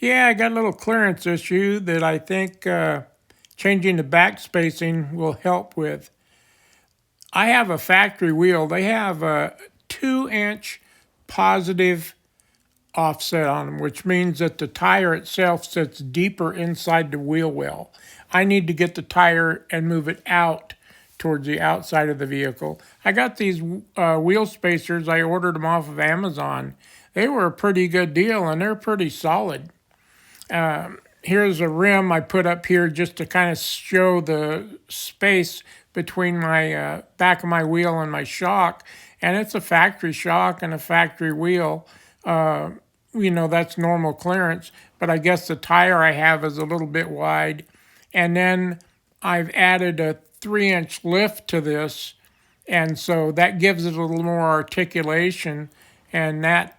Yeah, I got a little clearance issue that I think changing the back spacing will help with. I have a factory wheel. They have a 2-inch positive offset on them, which means that the tire itself sits deeper inside the wheel well. I need to get the tire and move it out towards the outside of the vehicle. I got these wheel spacers. I ordered them off of Amazon. They were a pretty good deal and they're pretty solid. Here's a rim I put up here just to kind of show the space between my back of my wheel and my shock. And it's a factory shock and a factory wheel. That's normal clearance, but I guess the tire I have is a little bit wide. And then I've added a 3-inch lift to this, and so that gives it a little more articulation, and that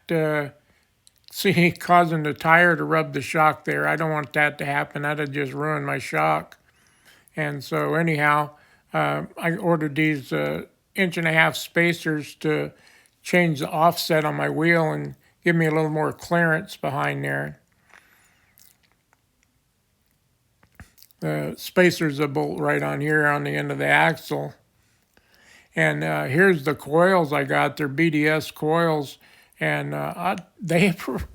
causing the tire to rub the shock there. I don't want that to happen. That'd just ruin my shock. And so anyhow, I ordered these 1.5-inch spacers to change the offset on my wheel and give me a little more clearance behind there. The spacer's a bolt right on here on the end of the axle. And here's the coils I got. They're BDS coils. And they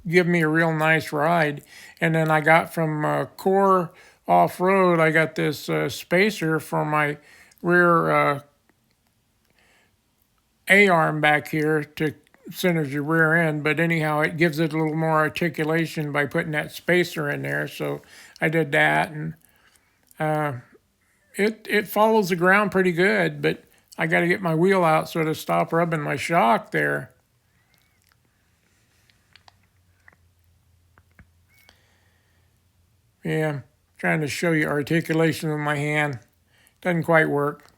give me a real nice ride. And then I got from Core Off-Road, I got this spacer for my rear A-arm back here to centers your rear end. But anyhow, it gives it a little more articulation by putting that spacer in there. So I did that. And it follows the ground pretty good. But I got to get my wheel out so to stop rubbing my shock there. Yeah, I'm trying to show you articulation with my hand. Doesn't quite work.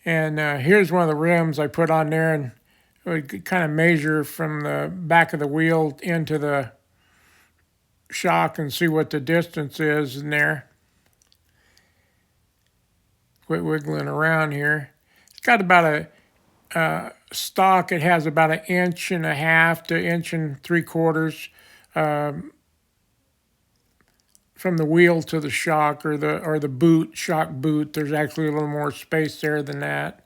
And here's one of the rims I put on there, and we could kind of measure from the back of the wheel into the shock and see what the distance is in there. Quit wiggling around here. It's got about a stock. It has about 1.5 to 1.75 inches from the wheel to the shock or the boot, shock boot. There's actually a little more space there than that.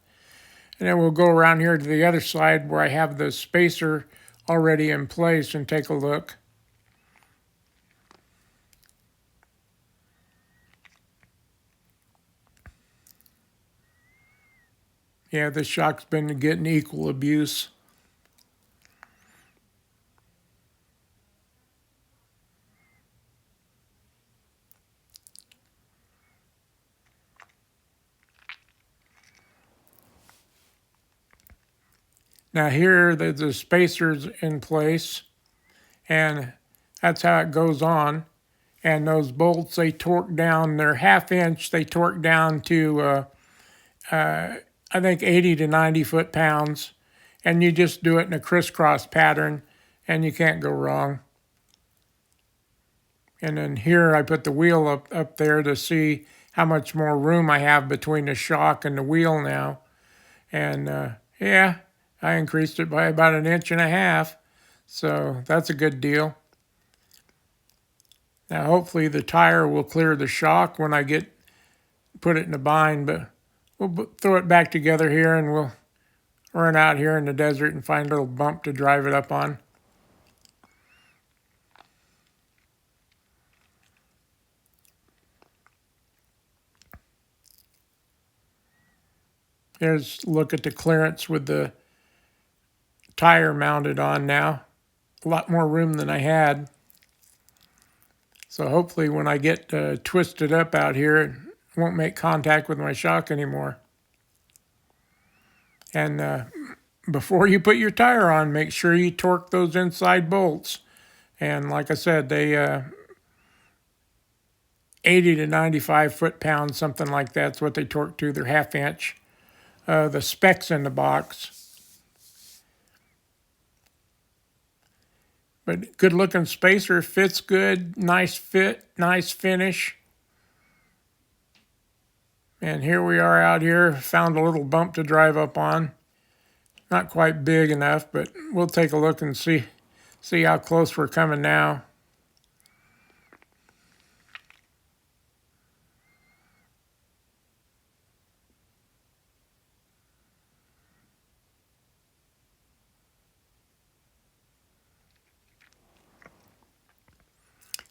And then we'll go around here to the other side where I have the spacer already in place and take a look. Yeah, this shock's been getting equal abuse. Now here the spacer's in place, and that's how it goes on. And those bolts, they torque down, they're 1/2 inch, they torque down to I think 80 to 90 foot-pounds. And you just do it in a crisscross pattern and you can't go wrong. And then here I put the wheel up there to see how much more room I have between the shock and the wheel now. And yeah, I increased it by about 1.5 inches. So that's a good deal. Now hopefully the tire will clear the shock when I put it in a bind, but we'll throw it back together here and we'll run out here in the desert and find a little bump to drive it up on. Here's a look at the clearance with the tire mounted on now. A lot more room than I had. So hopefully when I get twisted up out here, it won't make contact with my shock anymore. And before you put your tire on, make sure you torque those inside bolts. And like I said, they 80 to 95 foot-pounds, something like that's what they torque to. They're 1/2 inch. The specs in the box. But good looking spacer, fits good, nice fit, nice finish. And here we are out here, found a little bump to drive up on. Not quite big enough, but we'll take a look and see See how close we're coming now.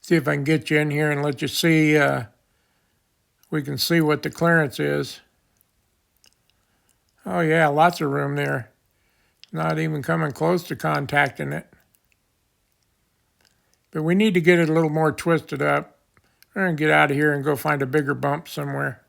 See if I can get you in here and let you see, we can see what the clearance is. Oh yeah, lots of room there. Not even coming close to contacting it. But we need to get it a little more twisted up. We're going to get out of here and go find a bigger bump somewhere.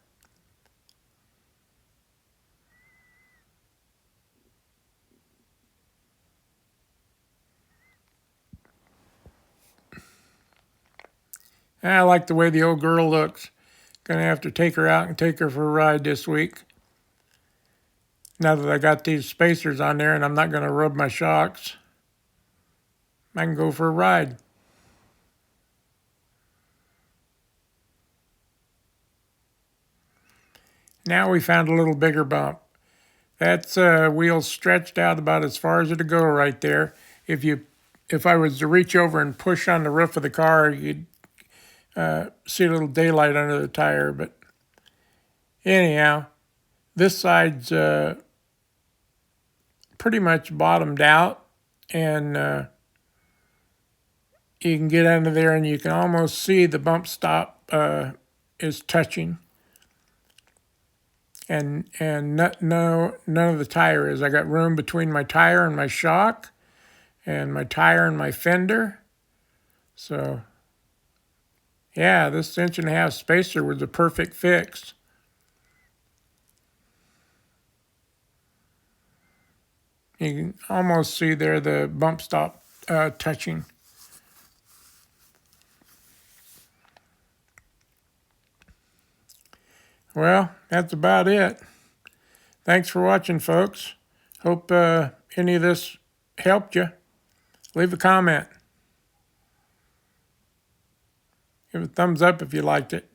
I like the way the old girl looks. Gonna have to take her out and take her for a ride this week. Now that I got these spacers on there and I'm not gonna rub my shocks, I can go for a ride. Now we found a little bigger bump. That's wheel stretched out about as far as it'll go right there. If I was to reach over and push on the roof of the car, you'd see a little daylight under the tire. But anyhow, this side's pretty much bottomed out, and you can get under there and you can almost see the bump stop is touching. And none of the tire is. I got room between my tire and my shock, and my tire and my fender. So yeah, this 1.5-inch spacer was a perfect fix. You can almost see there the bump stop touching. Well, that's about it. Thanks for watching, folks. Hope any of this helped you. Leave a comment. Give a thumbs up if you liked it.